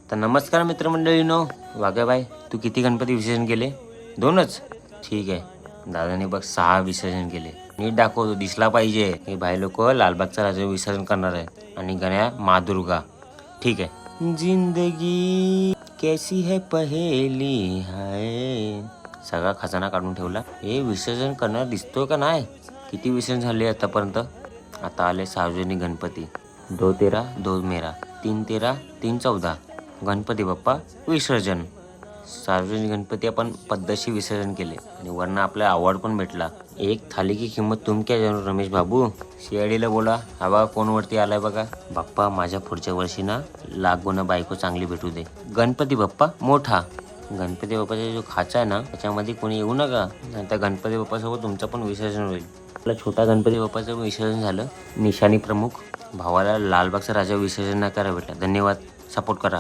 तर नमस्कार मित्रमंडळीनो. वाघाबाई, तू किती गणपती विसर्जन केले? 2च? ठीक आहे. दादाने बघ 6 विसर्जन केले. नीट दाखवतो, दिसला पाहिजे. हे भाई लोक लालबागचा राजा विसर्जन करणार आहे आणि गण्या माँ दुर्गा. ठीक आहे. जिंदगी कैसी है पहेली हाय. सगळा खजाना काढून ठेवला. हे विसर्जन करणार दिसतोय का नाही? किती विसर्जन झाले आतापर्यंत? आता आले सार्वजनिक गणपती. 2 तेरा 2 मेरा, 3 तेरा 3 14. गणपती बाप्पा विसर्जन. सार्वजनिक गणपती आपण पद्धतशीर विसर्जन केले आणि वरनं आपल्याला अवॉर्ड पण भेटला. एक थाली की किंमत तुम क्या जाणू रमेश बाबू. सीआयडीला बोला. हा बघा कोण वरती आलाय बघा. बाप्पा माझ्या पुढच्या वर्षी ना लागून बायको चांगली भेटू दे. गणपती बाप्पा मोठा. गणपती बाप्पाचा जो खाचा आहे ना त्याच्यामध्ये कोणी येऊ नका, नाही तर गणपती बाप्पासोबत तुमचं पण विसर्जन होईल. आपला छोटा गणपती बाप्पाचं विसर्जन झालं. निशाणी प्रमुख भावाला लालबागचा राजा विसर्जन नाही करा भेटला. धन्यवाद. सपोर्ट करा.